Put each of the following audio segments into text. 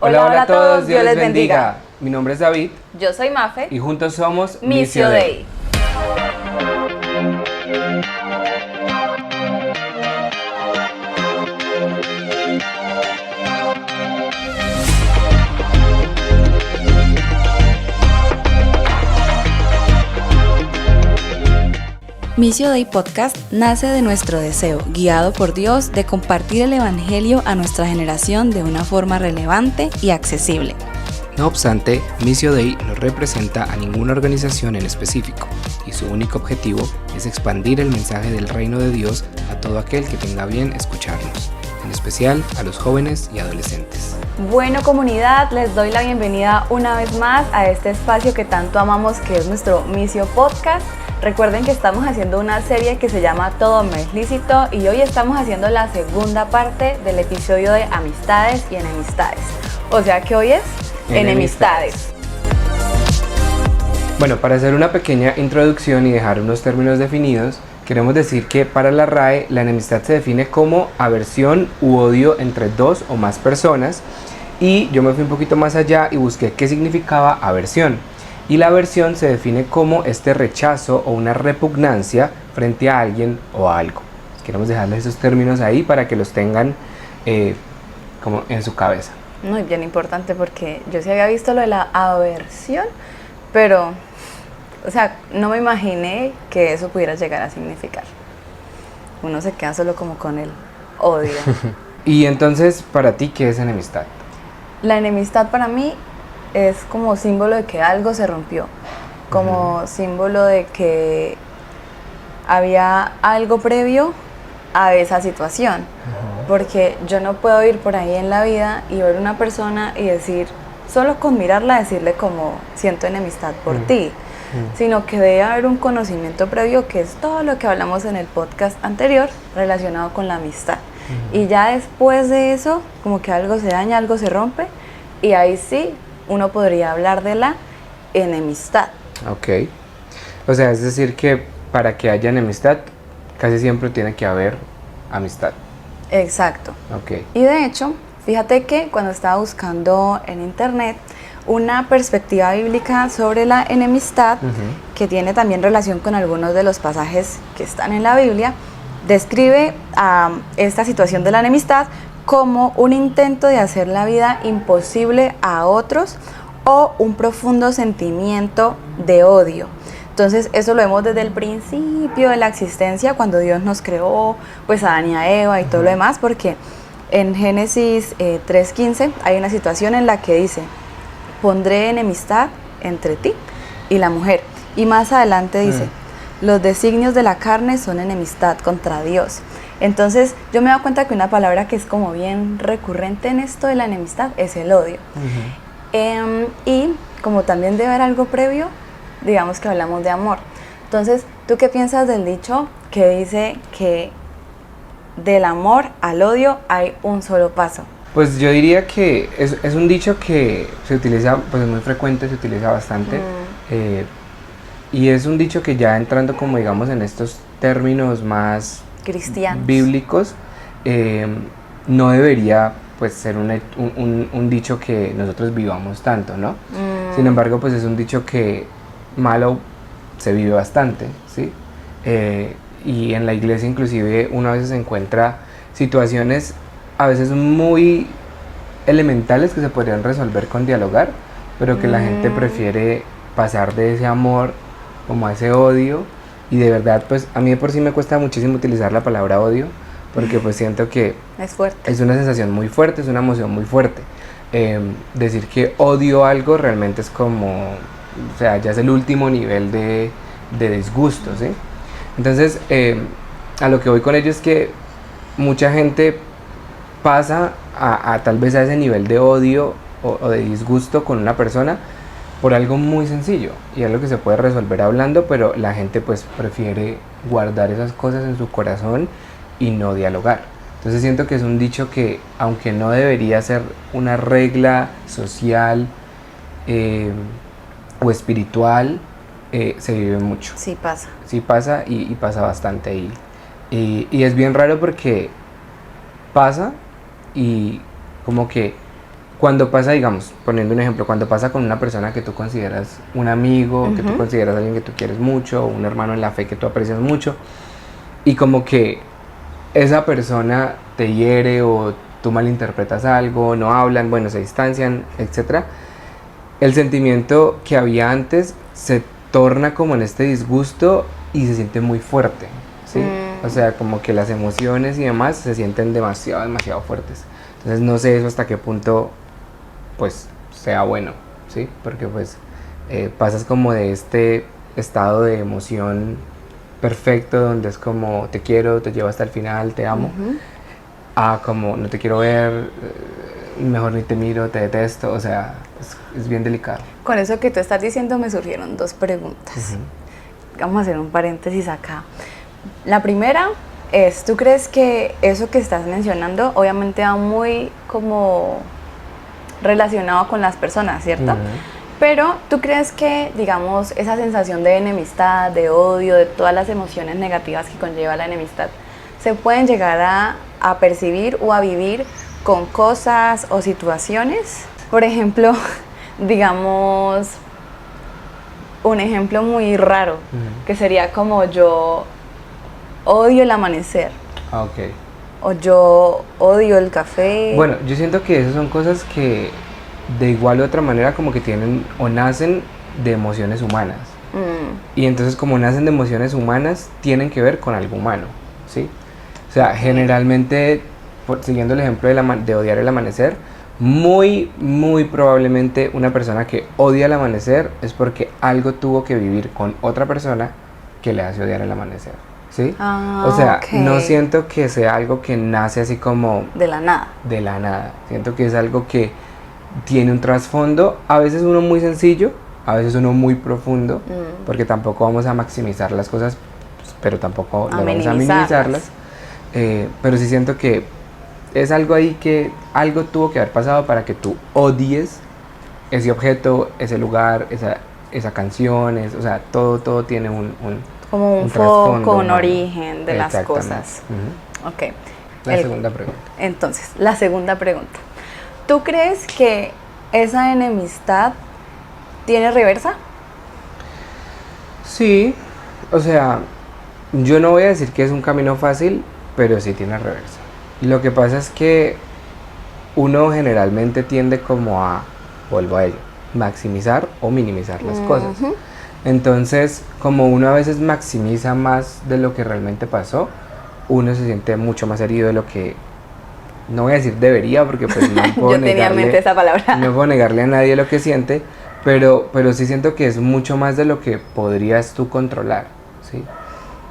Hola a todos, Dios les bendiga. Mi nombre es David. Yo soy Mafe. Y juntos somos Missio Dei. Missio Dei Podcast nace de nuestro deseo, guiado por Dios, de compartir el Evangelio a nuestra generación de una forma relevante y accesible. No obstante, Missio Dei no representa a ninguna organización en específico, y su único objetivo es expandir el mensaje del reino de Dios a todo aquel que tenga bien escucharnos, en especial a los jóvenes y adolescentes. Bueno, comunidad, les doy la bienvenida una vez más a este espacio que tanto amamos, que es nuestro Missio Podcast. Recuerden que estamos haciendo una serie que se llama Todo me es lícito y hoy estamos haciendo la segunda parte del episodio de Amistades y Enemistades. O sea que hoy es Enemistades. Bueno, para hacer una pequeña introducción y dejar unos términos definidos, queremos decir que para la RAE la enemistad se define como aversión u odio entre dos o más personas, y yo me fui un poquito más allá y busqué qué significaba aversión. Y la aversión se define como este rechazo o una repugnancia frente a alguien o a algo. Queremos dejarles esos términos ahí para que los tengan como en su cabeza. Muy bien importante, porque yo sí había visto lo de la aversión, pero, o sea, no me imaginé que eso pudiera llegar a significar. Uno se queda solo como con el odio. Y entonces, para ti, ¿qué es enemistad? La enemistad para mí es como símbolo de que algo se rompió, como símbolo de que había algo previo a esa situación, porque yo no puedo ir por ahí en la vida y ver una persona y decir, solo con mirarla decirle como siento enemistad por ti, sino que debe haber un conocimiento previo, que es todo lo que hablamos en el podcast anterior relacionado con la amistad. Y ya después de eso, como que algo se daña, algo se rompe, y ahí sí uno podría hablar de la enemistad. Ok. O sea, es decir que para que haya enemistad, casi siempre tiene que haber amistad. Exacto. Ok. Y de hecho, fíjate que cuando estaba buscando en internet una perspectiva bíblica sobre la enemistad, que tiene también relación con algunos de los pasajes que están en la Biblia, describe esta situación de la enemistad como un intento de hacer la vida imposible a otros o un profundo sentimiento de odio. Entonces eso lo vemos desde el principio de la existencia, cuando Dios nos creó, pues a Adán y a Eva y todo lo demás, porque en Génesis 3:15 hay una situación en la que dice, pondré enemistad entre ti y la mujer. Y más adelante dice, los designios de la carne son enemistad contra Dios. Entonces yo me he dado cuenta que una palabra que es como bien recurrente en esto de la enemistad es el odio. Y como también debe haber algo previo, digamos que hablamos de amor. Entonces, ¿tú qué piensas del dicho que dice que del amor al odio hay un solo paso? Pues yo diría que es un dicho que se utiliza, pues es muy frecuente, se utiliza bastante. Y es un dicho que ya entrando como digamos en estos términos más cristianos, bíblicos, no debería pues ser un dicho que nosotros vivamos tanto, ¿no? Sin embargo, pues es un dicho que malo se vive bastante, ¿sí? Y en la iglesia inclusive uno a veces encuentra situaciones a veces muy elementales que se podrían resolver con dialogar, pero que la gente prefiere pasar de ese amor como a ese odio. Y de verdad, pues a mí de por sí me cuesta muchísimo utilizar la palabra odio, porque pues siento que es fuerte. Es una sensación muy fuerte, es una emoción muy fuerte. Decir que odio algo realmente es como, o sea, ya es el último nivel de disgusto, ¿sí? Entonces, a lo que voy con ello es que mucha gente pasa a tal vez a ese nivel de odio o de disgusto con una persona por algo muy sencillo y algo que se puede resolver hablando, pero la gente pues prefiere guardar esas cosas en su corazón y no dialogar. Entonces siento que es un dicho que, aunque no debería ser una regla social o espiritual, se vive mucho. Sí pasa. Sí pasa y pasa bastante. Y es bien raro porque pasa y como que cuando pasa, digamos, poniendo un ejemplo, cuando pasa con una persona que tú consideras un amigo, que tú consideras alguien que tú quieres mucho, un hermano en la fe que tú aprecias mucho, y como que esa persona te hiere o tú malinterpretas algo, no hablan, bueno, se distancian, etc. El sentimiento que había antes se torna como en este disgusto y se siente muy fuerte, ¿sí? O sea, como que las emociones y demás se sienten demasiado, demasiado fuertes. Entonces no sé eso hasta qué punto, pues, sea bueno, ¿sí? Porque pues pasas como de este estado de emoción perfecto donde es como te quiero, te llevo hasta el final, te amo, a como no te quiero ver, mejor ni te miro, te detesto, o sea, es bien delicado. Con eso que tú estás diciendo me surgieron dos preguntas. Vamos a hacer un paréntesis acá. La primera es, ¿tú crees que eso que estás mencionando obviamente va muy como relacionado con las personas, ¿cierto? Pero ¿tú crees que, digamos, esa sensación de enemistad, de odio, de todas las emociones negativas que conlleva la enemistad, se pueden llegar a percibir o a vivir con cosas o situaciones? Por ejemplo, digamos, un ejemplo muy raro, que sería como yo odio el amanecer. Ah, ok. O yo odio el café. Bueno, yo siento que esas son cosas que de igual u otra manera como que tienen o nacen de emociones humanas. Y entonces como nacen de emociones humanas, tienen que ver con algo humano, ¿sí? O sea, generalmente, siguiendo el ejemplo de odiar el amanecer, muy probablemente una persona que odia el amanecer es porque algo tuvo que vivir con otra persona que le hace odiar el amanecer, ¿sí? O sea, no siento que sea algo que nace así como de la nada. De la nada. Siento que es algo que tiene un trasfondo, a veces uno muy sencillo, a veces uno muy profundo, porque tampoco vamos a maximizar las cosas, pero tampoco vamos a minimizarlas. Pero sí siento que es algo ahí que algo tuvo que haber pasado para que tú odies ese objeto, ese lugar, esa canción, o sea, todo tiene como un foco, un origen de las cosas. Ok. La segunda pregunta. Entonces, la segunda pregunta. ¿Tú crees que esa enemistad tiene reversa? Sí, o sea, yo no voy a decir que es un camino fácil, pero sí tiene reversa. Lo que pasa es que uno generalmente tiende como vuelvo a ello, maximizar o minimizar las cosas. Entonces, como uno a veces maximiza más de lo que realmente pasó, uno se siente mucho más herido de lo que, no voy a decir debería, porque pues no puedo yo tenía en mente esa palabra. No puedo negarle a nadie lo que siente, pero sí siento que es mucho más de lo que podrías tú controlar, ¿sí?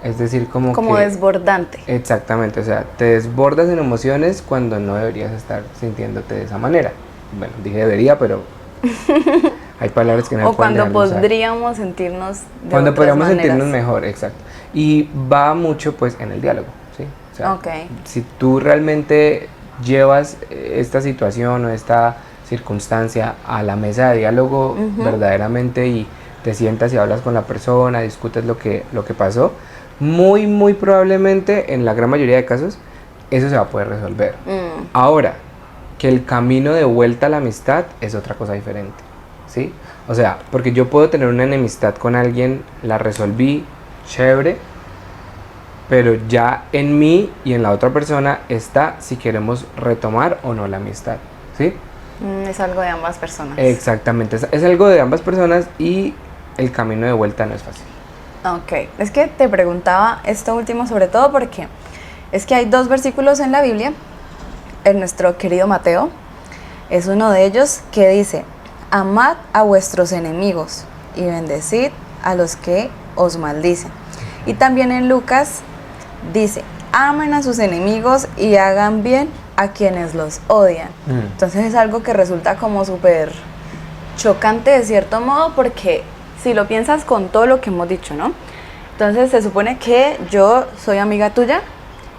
Es decir, como que, desbordante. Exactamente, o sea, te desbordas en emociones cuando no deberías estar sintiéndote de esa manera. Bueno, dije debería, pero hay palabras que no o cuando podríamos sentirnos de cuando podríamos maneras. Sentirnos mejor, exacto. Y va mucho pues en el diálogo, ¿sí? O sea, si tú realmente llevas esta situación o esta circunstancia a la mesa de diálogo verdaderamente y te sientas y hablas con la persona, discutes lo que pasó, muy probablemente en la gran mayoría de casos eso se va a poder resolver. Ahora, que el camino de vuelta a la amistad es otra cosa diferente, ¿sí? O sea, porque yo puedo tener una enemistad con alguien, la resolví, chévere, pero ya en mí y en la otra persona está si queremos retomar o no la amistad, ¿sí? Es algo de ambas personas. Exactamente, es algo de ambas personas y el camino de vuelta no es fácil. Ok, es que te preguntaba esto último sobre todo porque es que hay dos versículos en la Biblia, en nuestro querido Mateo, es uno de ellos que dice: amad a vuestros enemigos y bendecid a los que os maldicen. Y también en Lucas dice: amen a sus enemigos y hagan bien a quienes los odian. Entonces es algo que resulta como súper chocante de cierto modo, porque si lo piensas con todo lo que hemos dicho, ¿no? Entonces se supone que yo soy amiga tuya,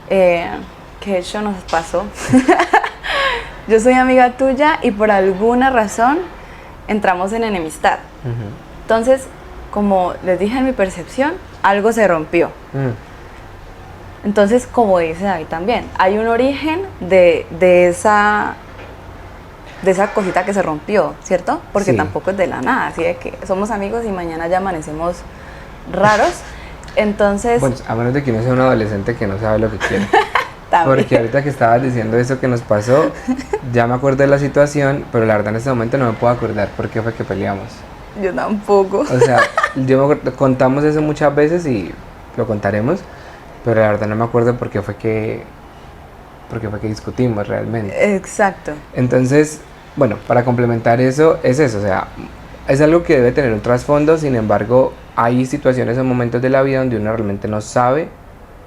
que de hecho nos pasó. Yo soy amiga tuya y por alguna razón entramos en enemistad. Entonces, como les dije en mi percepción, algo se rompió. Entonces, como dice David también, hay un origen de esa de esa cosita que se rompió, ¿cierto? Porque Sí. tampoco es de la nada, así de que somos amigos y mañana ya amanecemos raros. Entonces, Bueno, a menos de que uno sea un adolescente que no sabe lo que quiere. también. Porque ahorita que estabas diciendo eso que nos pasó, ya me acuerdo de la situación, pero la verdad en este momento no me puedo acordar por qué fue que peleamos. Yo tampoco. O sea, contamos eso muchas veces y lo contaremos, pero la verdad no me acuerdo por qué fue que discutimos realmente. Exacto. Entonces, bueno, para complementar eso, es eso, o sea, es algo que debe tener un trasfondo, sin embargo, hay situaciones o momentos de la vida donde uno realmente no sabe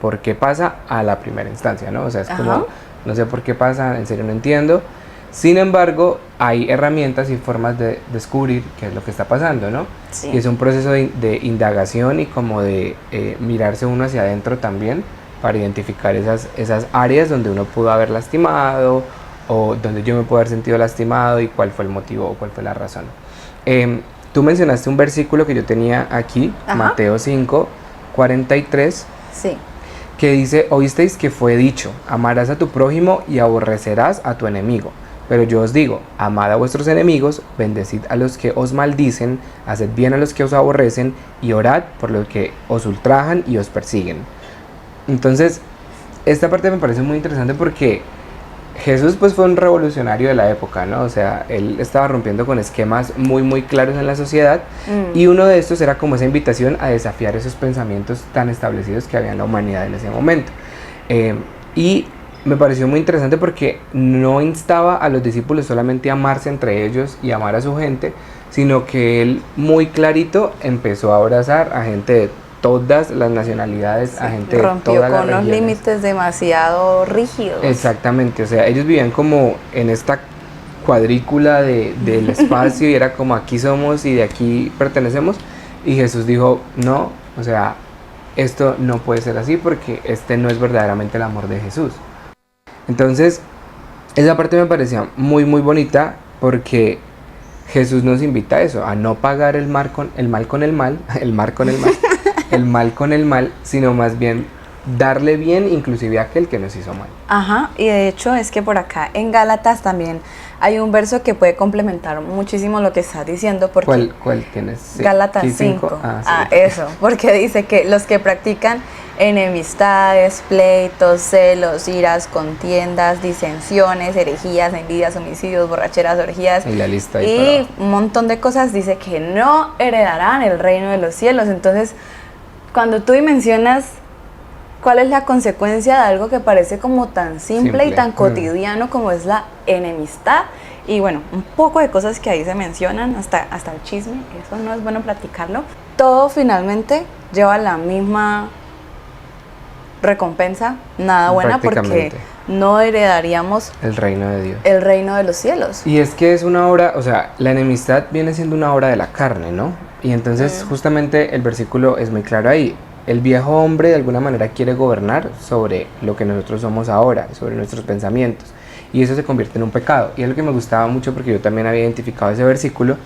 por qué pasa a la primera instancia, ¿no? O sea, es Ajá. como, no sé por qué pasa, en serio no entiendo. Sin embargo, hay herramientas y formas de descubrir qué es lo que está pasando, ¿no? Sí. Y es un proceso de indagación y como de mirarse uno hacia adentro también para identificar esas áreas donde uno pudo haber lastimado o donde yo me puedo haber sentido lastimado y cuál fue el motivo o cuál fue la razón. Tú mencionaste un versículo que yo tenía aquí, Ajá. Mateo 5, 43, Sí. que dice, oísteis que fue dicho, amarás a tu prójimo y aborrecerás a tu enemigo. Pero yo os digo, amad a vuestros enemigos, bendecid a los que os maldicen, haced bien a los que os aborrecen y orad por los que os ultrajan y os persiguen. Entonces, esta parte me parece muy interesante porque Jesús pues fue un revolucionario de la época, ¿no? O sea, él estaba rompiendo con esquemas muy muy claros en la sociedad y uno de estos era como esa invitación a desafiar esos pensamientos tan establecidos que había en la humanidad en ese momento. Y me pareció muy interesante porque no instaba a los discípulos solamente a amarse entre ellos y amar a su gente, sino que él muy clarito empezó a abrazar a gente de todas las nacionalidades, a gente de Rompió todas las con unos regiones. límites demasiado rígidos. Exactamente, o sea, ellos vivían como en esta cuadrícula del espacio y era como aquí somos y de aquí pertenecemos y Jesús dijo, no, o sea, esto no puede ser así porque este no es verdaderamente el amor de Jesús. Entonces, esa parte me parecía muy muy bonita porque Jesús nos invita a eso, a no pagar el mal con el mal, el mal con el mal, sino más bien darle bien inclusive a aquel que nos hizo mal. Ajá, y de hecho es que por acá en Gálatas también hay un verso que puede complementar muchísimo lo que estás diciendo. Porque ¿Cuál tienes? Sí. Gálatas ¿Aquí 5. Ah, sí. Eso, porque dice que los que practican enemistades, pleitos, celos, iras, contiendas, disensiones, herejías, envidias, homicidios, borracheras, orgías Y la lista ahí y para abajo. un montón de cosas, dice que no heredarán el reino de los cielos. Entonces, cuando tú dimensionas cuál es la consecuencia de algo que parece como tan simple y tan cotidiano como es la enemistad, y bueno, un poco de cosas que ahí se mencionan, hasta el chisme, eso no es bueno platicarlo, todo finalmente lleva la misma recompensa, nada buena, porque no heredaríamos el reino de Dios, el reino de los cielos. Y es que es una obra, o sea, la enemistad viene siendo una obra de la carne, ¿no? Y entonces justamente el versículo es muy claro ahí. El viejo hombre de alguna manera quiere gobernar sobre lo que nosotros somos ahora, sobre nuestros pensamientos. Y eso se convierte en un pecado. Y es lo que me gustaba mucho porque yo también había identificado ese versículo,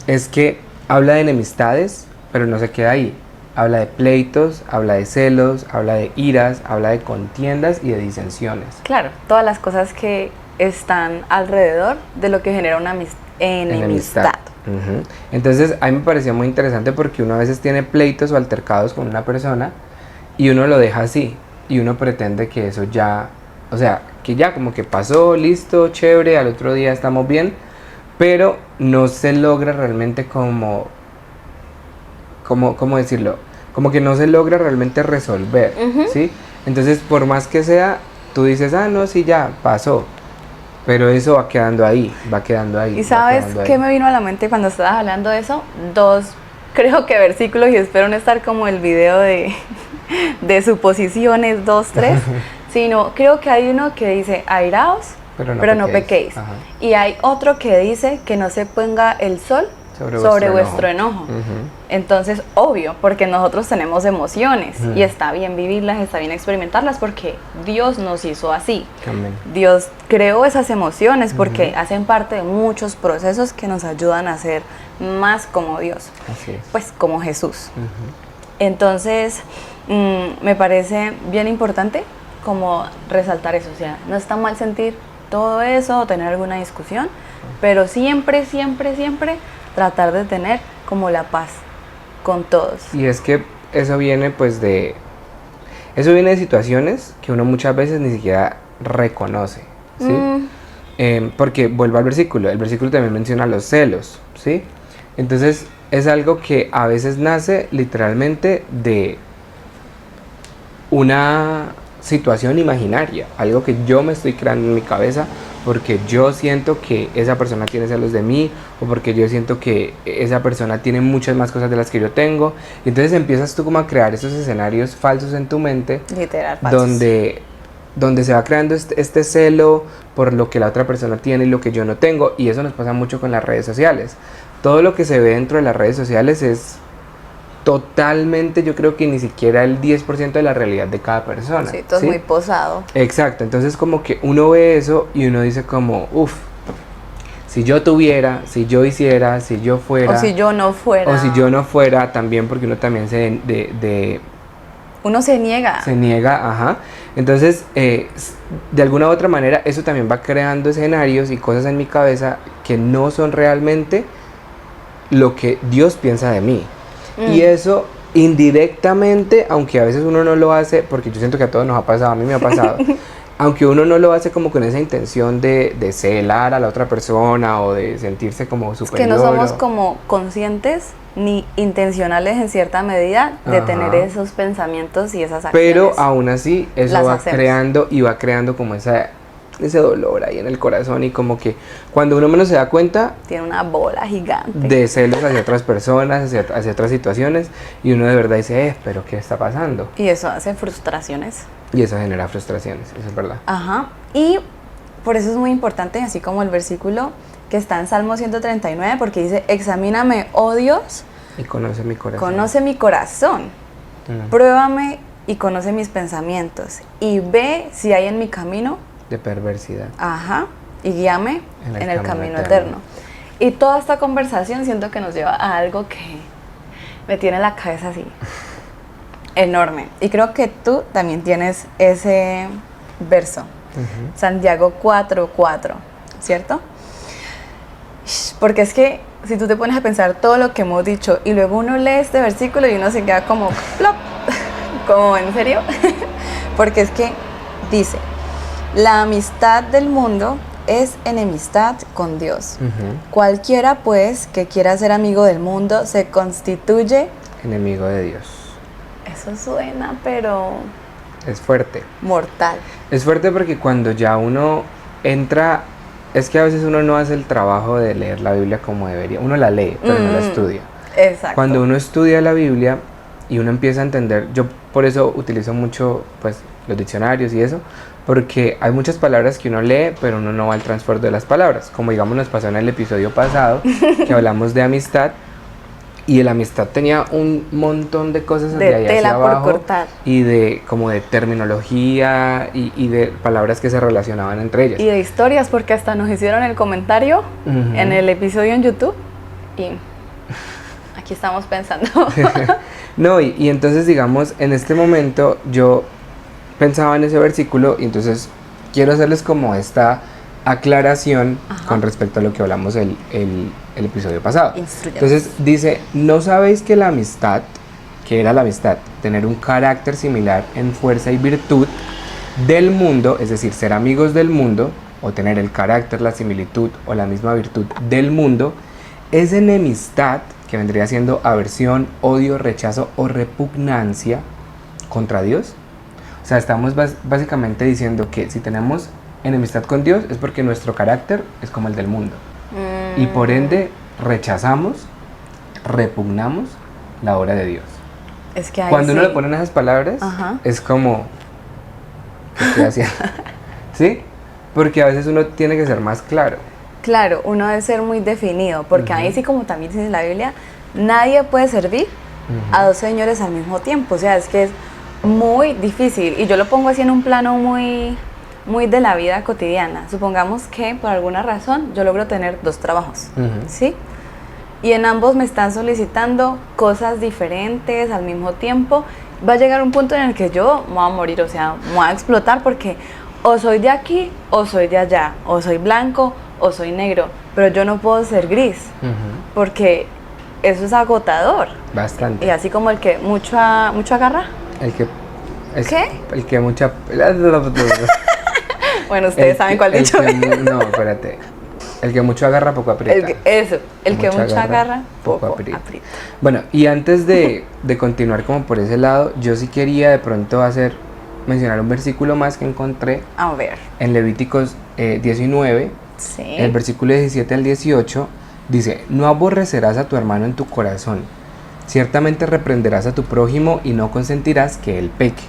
es que habla de enemistades, pero no se queda ahí. Habla de pleitos, habla de celos, habla de iras, habla de contiendas y de disensiones. Claro, todas las cosas que están alrededor de lo que genera una enemistad. Uh-huh. Entonces a mí me parecía muy interesante porque uno a veces tiene pleitos o altercados con una persona y uno lo deja así y uno pretende que eso ya, o sea, que ya como que pasó, listo, chévere, al otro día estamos bien, pero no se logra realmente ¿cómo decirlo? Como que no se logra realmente resolver, ¿sí? Entonces por más que sea, tú dices, no, sí, ya pasó. Pero eso va quedando ahí, va quedando ahí. ¿Y sabes qué me vino a la mente cuando estabas hablando de eso? Creo que versículos, y espero no estar como el video de suposiciones 2, 3, sino creo que hay uno que dice, airaos, pero no pequéis. Ajá. Y hay otro que dice que no se ponga el sol sobre vuestro enojo. Entonces, obvio, porque nosotros tenemos emociones y está bien vivirlas, está bien experimentarlas porque Dios nos hizo así. Amén. Dios creó esas emociones porque hacen parte de muchos procesos que nos ayudan a ser más como Dios. Así es. Pues como Jesús. Entonces, me parece bien importante como resaltar eso. O sea, no está mal sentir todo eso o tener alguna discusión, pero siempre, siempre, siempre tratar de tener como la paz con todos. Y es que eso viene pues de situaciones que uno muchas veces ni siquiera reconoce, ¿sí? Porque vuelvo al versículo, el versículo también menciona los celos, ¿sí? Entonces es algo que a veces nace literalmente de una situación imaginaria, algo que yo me estoy creando en mi cabeza porque yo siento que esa persona tiene celos de mí o porque yo siento que esa persona tiene muchas más cosas de las que yo tengo, y entonces empiezas tú como a crear esos escenarios falsos en tu mente, literal, falsos, donde se va creando este celo por lo que la otra persona tiene y lo que yo no tengo. Y eso nos pasa mucho con las redes sociales. Todo lo que se ve dentro de las redes sociales es totalmente, yo creo que ni siquiera el 10% de la realidad de cada persona. Sí, todo es muy posado. Exacto, entonces como que uno ve eso y uno dice como, uff, si yo tuviera, si yo hiciera, si yo fuera. O si yo no fuera. O si yo no fuera también, porque uno también uno se niega. Se niega, ajá. Entonces, de alguna u otra manera, eso también va creando escenarios y cosas en mi cabeza que no son realmente lo que Dios piensa de mí. Y eso indirectamente, aunque a veces uno no lo hace, porque yo siento que a todos nos ha pasado, a mí me ha pasado, aunque uno no lo hace como con esa intención de celar a la otra persona o de sentirse como superior. Es que no somos como conscientes ni intencionales en cierta medida de tener esos pensamientos y esas acciones. Pero aún así eso va creando como ese dolor ahí en el corazón, y como que cuando uno menos se da cuenta tiene una bola gigante de celos hacia otras personas, hacia otras situaciones, y uno de verdad dice, pero ¿qué está pasando? Y eso hace frustraciones. Y eso genera frustraciones, eso es verdad. Ajá, y por eso es muy importante, así como el versículo que está en Salmo 139, porque dice, examíname, oh Dios, y conoce mi corazón. Conoce mi corazón, pruébame y conoce mis pensamientos, y ve si hay en mi camino de perversidad. Ajá, y guíame en el camino eterno. Y toda esta conversación siento que nos lleva a algo que me tiene la cabeza así, enorme. Y creo que tú también tienes ese verso, Santiago 4:4, ¿cierto? Porque es que si tú te pones a pensar todo lo que hemos dicho y luego uno lee este versículo y uno se queda como plop, como ¿en serio? Porque es que dice, la amistad del mundo es enemistad con Dios. Cualquiera pues que quiera ser amigo del mundo se constituye enemigo de Dios. Eso suena, pero es fuerte. Mortal. Es fuerte porque cuando ya uno entra, es que a veces uno no hace el trabajo de leer la Biblia como debería. Uno la lee, pero no la estudia. Exacto. Cuando uno estudia la Biblia y uno empieza a entender, yo por eso utilizo mucho pues los diccionarios y eso, porque hay muchas palabras que uno lee, pero uno no va al trasfondo de las palabras, como digamos nos pasó en el episodio pasado, que hablamos de amistad, y la amistad tenía un montón de cosas de ahí hacia abajo, por cortar, y de como de terminología y de palabras que se relacionaban entre ellas. Y de historias, porque hasta nos hicieron el comentario en el episodio en YouTube, y aquí estamos pensando. No, y entonces digamos, en este momento yo pensaba en ese versículo, y entonces quiero hacerles como esta aclaración con respecto a lo que hablamos el episodio pasado. Entonces dice, ¿no sabéis que la amistad, que era la amistad, tener un carácter similar en fuerza y virtud del mundo, es decir, ser amigos del mundo, o tener el carácter, la similitud o la misma virtud del mundo, es enemistad, que vendría siendo aversión, odio, rechazo o repugnancia contra Dios? O sea, estamos básicamente diciendo que si tenemos enemistad con Dios es porque nuestro carácter es como el del mundo. Y por ende rechazamos, repugnamos la obra de Dios. Es que cuando uno le pone esas palabras, es como, ¿qué estoy haciendo? ¿Sí? Porque a veces uno tiene que ser más claro. Claro, uno debe ser muy definido, porque ahí sí, como también dice la Biblia, nadie puede servir a dos señores al mismo tiempo. O sea, es que es muy difícil, y yo lo pongo así en un plano muy de la vida cotidiana. Supongamos que por alguna razón yo logro tener 2 trabajos, ¿sí? Y en ambos me están solicitando cosas diferentes al mismo tiempo. Va a llegar un punto en el que yo me voy a morir, o sea, me voy a explotar, porque o soy de aquí o soy de allá, o soy blanco o soy negro, pero yo no puedo ser gris, porque eso es agotador. Bastante. Y así como el que mucho agarra. El que... ¿Qué? El que mucha... Bueno, ustedes saben cuál dicho es. No, espérate. El que mucho agarra, poco aprieta. El que mucho agarra, poco aprieta. Bueno, y antes de continuar como por ese lado, yo sí quería de pronto mencionar un versículo más que encontré. A ver. En Levíticos 19, sí. El versículo 17 al 18, dice: no aborrecerás a tu hermano en tu corazón, ciertamente reprenderás a tu prójimo y no consentirás que él peque.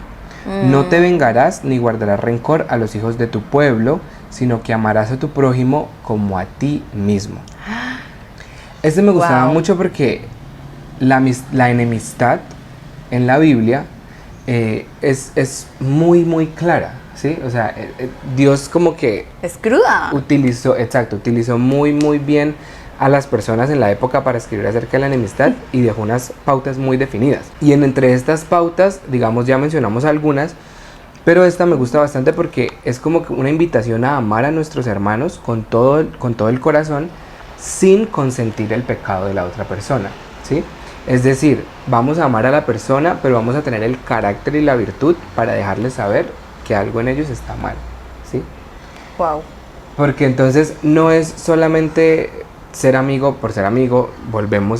No te vengarás ni guardarás rencor a los hijos de tu pueblo, sino que amarás a tu prójimo como a ti mismo. Este me gustaba mucho porque la enemistad en la Biblia es muy, muy clara, ¿sí? O sea, Dios como que... es cruda. Utilizó muy, muy bien a las personas en la época para escribir acerca de la enemistad y dejó unas pautas muy definidas. Y entre estas pautas, digamos, ya mencionamos algunas, pero esta me gusta bastante porque es como que una invitación a amar a nuestros hermanos con todo el corazón, sin consentir el pecado de la otra persona, ¿sí? Es decir, vamos a amar a la persona, pero vamos a tener el carácter y la virtud para dejarles saber que algo en ellos está mal, ¿sí? Wow. Porque entonces no es solamente ser amigo por ser amigo,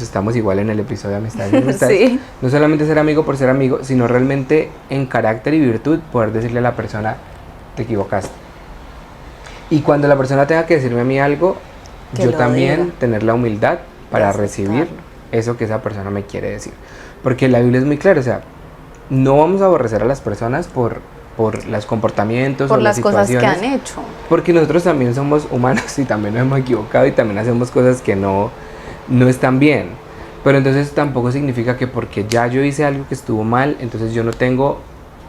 estamos igual en el episodio de amistades y amistades. Sí. No solamente ser amigo por ser amigo, sino realmente en carácter y virtud poder decirle a la persona: te equivocaste. Y cuando la persona tenga que decirme a mí algo, yo también diga. Tener la humildad para recibir eso que esa persona me quiere decir. Porque la Biblia es muy clara, o sea, no vamos a aborrecer a las personas por los comportamientos por o las cosas que situaciones, han hecho, porque nosotros también somos humanos y también nos hemos equivocado y también hacemos cosas que no están bien, pero entonces tampoco significa que porque ya yo hice algo que estuvo mal, entonces yo no tengo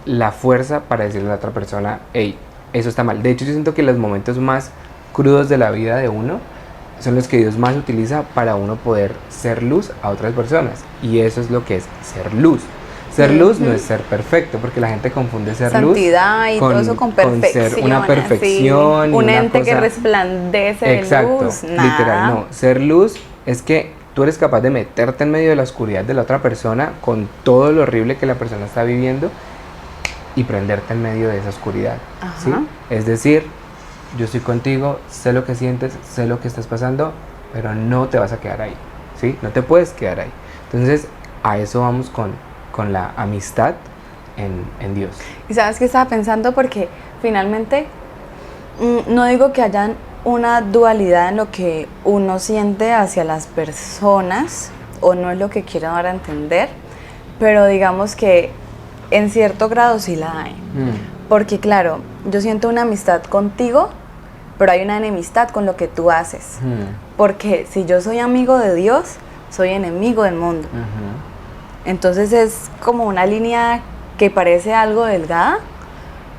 la fuerza para decirle a la otra persona: hey, eso está mal. De hecho, yo siento que los momentos más crudos de la vida de uno son los que Dios más utiliza para uno poder ser luz a otras personas, y eso es lo que es ser luz. Ser luz no es ser perfecto, porque la gente confunde ser santidad luz y todo eso con perfección, ser una perfección, así, un ente que resplandece de luz. Literal, no. Ser luz es que tú eres capaz de meterte en medio de la oscuridad de la otra persona con todo lo horrible que la persona está viviendo y prenderte en medio de esa oscuridad, ¿sí? Es decir, yo estoy contigo, sé lo que sientes, sé lo que estás pasando, pero no te vas a quedar ahí, ¿sí? No te puedes quedar ahí. Entonces, a eso vamos con la amistad en Dios. Y sabes que estaba pensando, porque finalmente no digo que hayan una dualidad en lo que uno siente hacia las personas, o no es lo que quiero dar a entender, pero digamos que en cierto grado sí la hay. Porque claro, yo siento una amistad contigo, pero hay una enemistad con lo que tú haces. Porque si yo soy amigo de Dios, soy enemigo del mundo. Entonces es como una línea que parece algo delgada,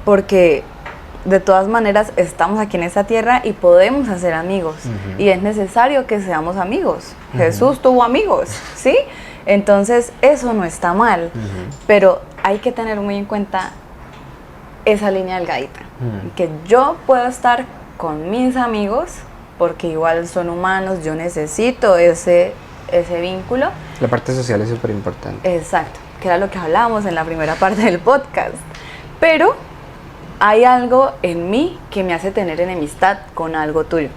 porque de todas maneras estamos aquí en esta tierra y podemos hacer amigos, y es necesario que seamos amigos. Jesús tuvo amigos, ¿sí? Entonces eso no está mal, pero hay que tener muy en cuenta esa línea delgadita, que yo puedo estar con mis amigos porque igual son humanos, yo necesito ese vínculo. La parte social es súper importante. Exacto, que era lo que hablábamos en la primera parte del podcast. Pero hay algo en mí que me hace tener enemistad con algo tuyo.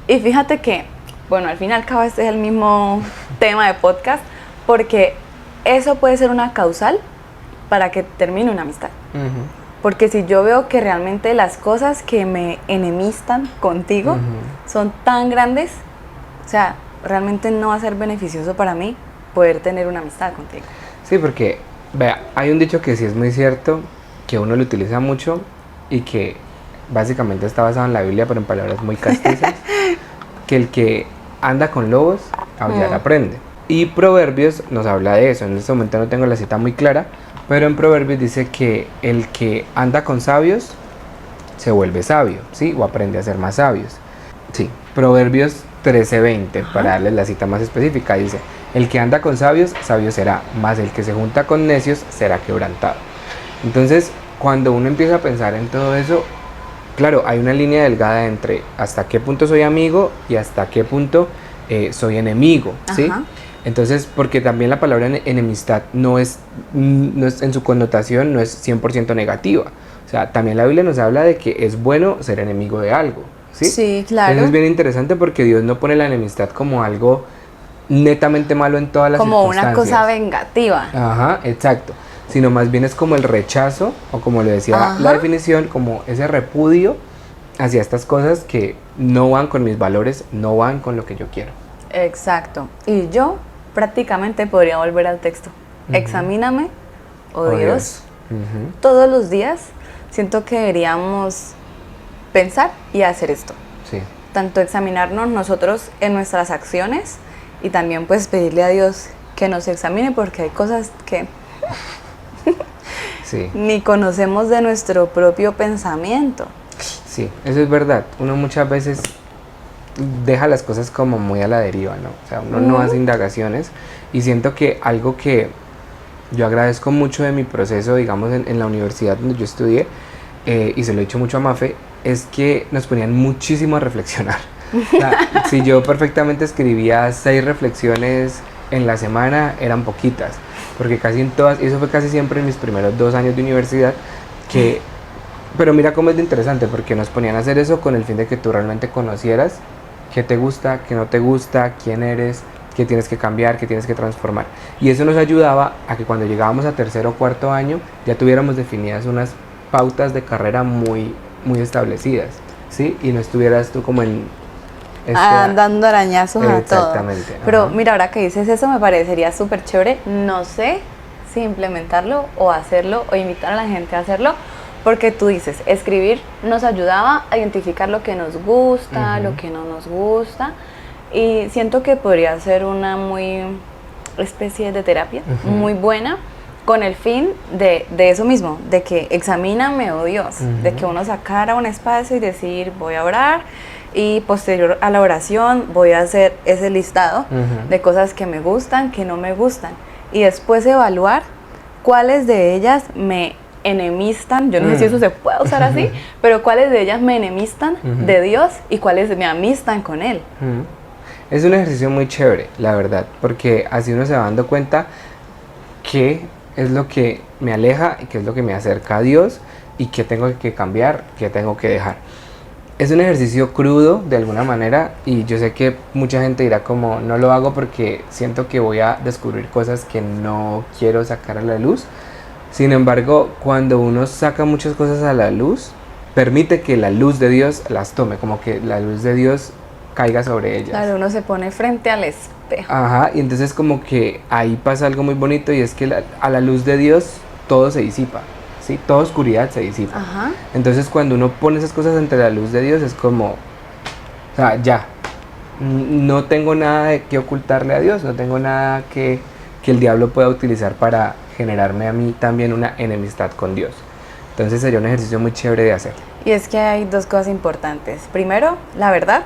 Y fíjate que, bueno, al fin y al cabo este es el mismo tema de podcast, porque eso puede ser una causal para que termine una amistad. Porque si yo veo que realmente las cosas que me enemistan contigo son tan grandes, o sea, realmente no va a ser beneficioso para mí poder tener una amistad contigo. Sí, porque, vea, hay un dicho que sí es muy cierto, que uno lo utiliza mucho y que básicamente está basado en la Biblia, pero en palabras muy castizas, que el que anda con lobos, aullar aprende. Y Proverbios nos habla de eso. En este momento no tengo la cita muy clara, pero en Proverbios dice que el que anda con sabios se vuelve sabio, ¿sí? O aprende a ser más sabios. Sí, Proverbios 13:20, para darles la cita más específica, dice: el que anda con sabios, sabio será, mas el que se junta con necios será quebrantado. Entonces, cuando uno empieza a pensar en todo eso, claro, hay una línea delgada entre hasta qué punto soy amigo y hasta qué punto soy enemigo, ¿sí? Ajá. Entonces, porque también la palabra enemistad no es en su connotación, no es 100% negativa. O sea, también la Biblia nos habla de que es bueno ser enemigo de algo, ¿sí? Sí, claro. Eso es bien interesante porque Dios no pone la enemistad como algo netamente malo en todas las Como circunstancias. una cosa vengativa. Ajá, exacto. Sino más bien es como el rechazo, o como le decía la definición, como ese repudio hacia estas cosas que no van con mis valores, no van con lo que yo quiero. Exacto. Y yo prácticamente podría volver al texto. Examíname, oh Dios. Todos los días siento que deberíamos pensar y hacer esto. Sí. Tanto examinarnos nosotros en nuestras acciones y también pues pedirle a Dios que nos examine, porque hay cosas que Sí. ni conocemos de nuestro propio pensamiento. Sí, eso es verdad. Uno muchas veces deja las cosas como muy a la deriva, ¿no? O sea, uno no hace indagaciones, y siento que algo que yo agradezco mucho de mi proceso, digamos, en la universidad donde yo estudié, y se lo he dicho mucho a Mafe, es que nos ponían muchísimo a reflexionar. O sea, si yo perfectamente escribía 6 reflexiones en la semana, eran poquitas, porque casi en todas, y eso fue casi siempre en mis primeros 2 años de universidad, pero mira cómo es de interesante, porque nos ponían a hacer eso con el fin de que tú realmente conocieras qué te gusta, qué no te gusta, quién eres, qué tienes que cambiar, qué tienes que transformar. Y eso nos ayudaba a que cuando llegábamos a 3er o 4er año ya tuviéramos definidas unas pautas de carrera muy, muy establecidas, ¿sí? Y no estuvieras tú como en... dando arañazos a todo. Exactamente. Pero ajá. mira, ahora que dices eso me parecería súper chévere. No sé si implementarlo o hacerlo o invitar a la gente a hacerlo, porque tú dices, escribir nos ayudaba a identificar lo que nos gusta, lo que no nos gusta, y siento que podría ser una muy especie de terapia muy buena, con el fin de eso mismo, de que examíname, oh Dios, de que uno sacara un espacio y decir, voy a orar, y posterior a la oración voy a hacer ese listado de cosas que me gustan, que no me gustan, y después evaluar cuáles de ellas me enemistan, yo no sé si eso se puede usar así, pero cuáles de ellas me enemistan de Dios y cuáles me amistan con Él. Es un ejercicio muy chévere, la verdad, porque así uno se va dando cuenta qué es lo que me aleja y qué es lo que me acerca a Dios, y qué tengo que cambiar, qué tengo que dejar. Es un ejercicio crudo de alguna manera, y yo sé que mucha gente dirá como no lo hago porque siento que voy a descubrir cosas que no quiero sacar a la luz. Sin embargo, cuando uno saca muchas cosas a la luz, permite que la luz de Dios las tome, como que la luz de Dios caiga sobre ellas. Claro, uno se pone frente al espejo. Ajá, y entonces como que ahí pasa algo muy bonito, y es que a la luz de Dios todo se disipa, ¿sí? Toda oscuridad se disipa. Ajá. Entonces cuando uno pone esas cosas entre la luz de Dios es como, o sea, ya, no tengo nada que ocultarle a Dios, no tengo nada que el diablo pueda utilizar para generarme a mí también una enemistad con Dios. Entonces sería un ejercicio muy chévere de hacer. Y es que hay 2 cosas importantes. Primero, la verdad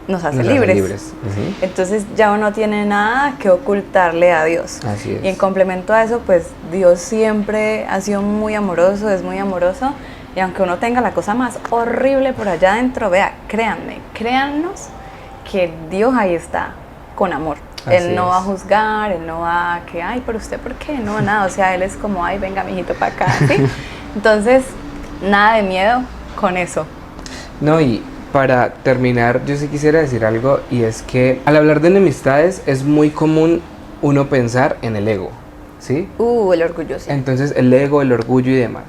nos hace libres. Entonces ya uno no tiene nada que ocultarle a Dios. Así es. Y en complemento a eso, pues Dios siempre ha sido muy amoroso, es muy amoroso. Y aunque uno tenga la cosa más horrible por allá adentro, vea, créannos que Dios ahí está con amor. Él no va a juzgar, Él no va a que, ay, pero usted, ¿por qué? No, nada, o sea, Él es como, ay, venga, mijito, para acá, ¿sí? Entonces, nada de miedo con eso. No, y para terminar, yo sí quisiera decir algo, y es que al hablar de enemistades es muy común uno pensar en el ego, ¿sí? El orgullo, sí. Entonces, el ego, el orgullo y demás.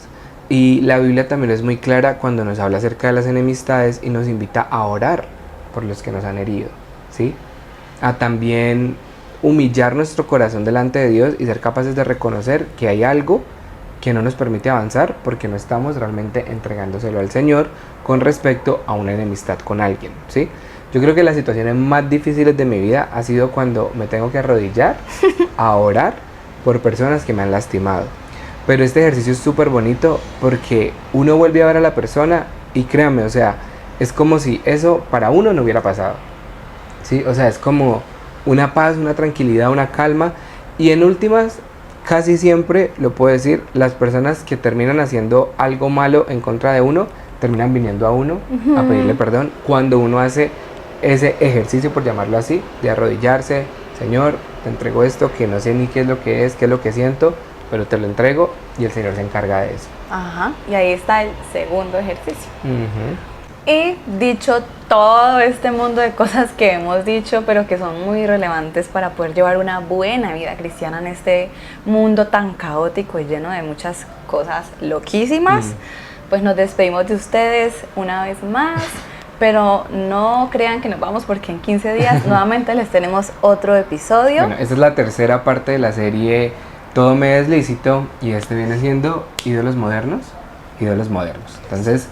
Y la Biblia también es muy clara cuando nos habla acerca de las enemistades y nos invita a orar por los que nos han herido, ¿sí? A también humillar nuestro corazón delante de Dios y ser capaces de reconocer que hay algo que no nos permite avanzar porque no estamos realmente entregándoselo al Señor con respecto a una enemistad con alguien, ¿sí? Yo creo que las situaciones más difíciles de mi vida ha sido cuando me tengo que arrodillar a orar por personas que me han lastimado. Pero este ejercicio es súper bonito porque uno vuelve a ver a la persona y créanme, o sea, es como si eso para uno no hubiera pasado. Sí, o sea, es como una paz, una tranquilidad, una calma, y en últimas casi siempre, lo puedo decir, las personas que terminan haciendo algo malo en contra de uno, terminan viniendo a uno a pedirle perdón cuando uno hace ese ejercicio, por llamarlo así, de arrodillarse. Señor, te entrego esto que no sé ni qué es lo que es, qué es lo que siento, pero te lo entrego y el Señor se encarga de eso. Ajá, y ahí está el segundo ejercicio. Y dicho todo este mundo de cosas que hemos dicho, pero que son muy relevantes para poder llevar una buena vida cristiana en este mundo tan caótico y lleno de muchas cosas loquísimas, pues nos despedimos de ustedes una vez más. Pero no crean que nos vamos, porque en 15 días nuevamente les tenemos otro episodio. Bueno, esta es la tercera parte de la serie Todo me es lícito, y este viene siendo ídolos modernos. Entonces,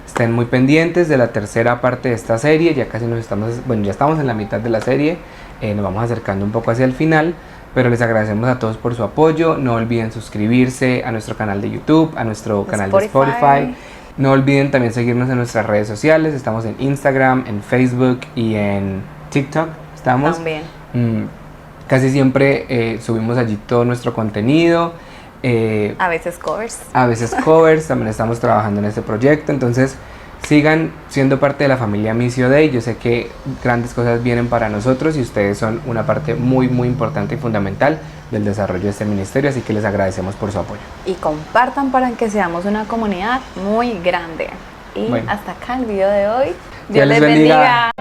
estén muy pendientes de la tercera parte de esta serie. Ya casi ya estamos en la mitad de la serie. Nos vamos acercando un poco hacia el final, pero les agradecemos a todos por su apoyo. No olviden suscribirse a nuestro canal de YouTube, a nuestro canal de Spotify. No olviden también seguirnos en nuestras redes sociales. Estamos en Instagram, en Facebook y en TikTok. Estamos. También. Casi siempre subimos allí todo nuestro contenido. A veces covers. También estamos trabajando en este proyecto. Entonces, sigan siendo parte de la familia Missio Dei. Yo sé que grandes cosas vienen para nosotros y ustedes son una parte muy, muy importante y fundamental del desarrollo de este ministerio, así que les agradecemos por su apoyo. Y compartan para que seamos una comunidad muy grande. Y bueno, hasta acá el video de hoy. Dios les bendiga.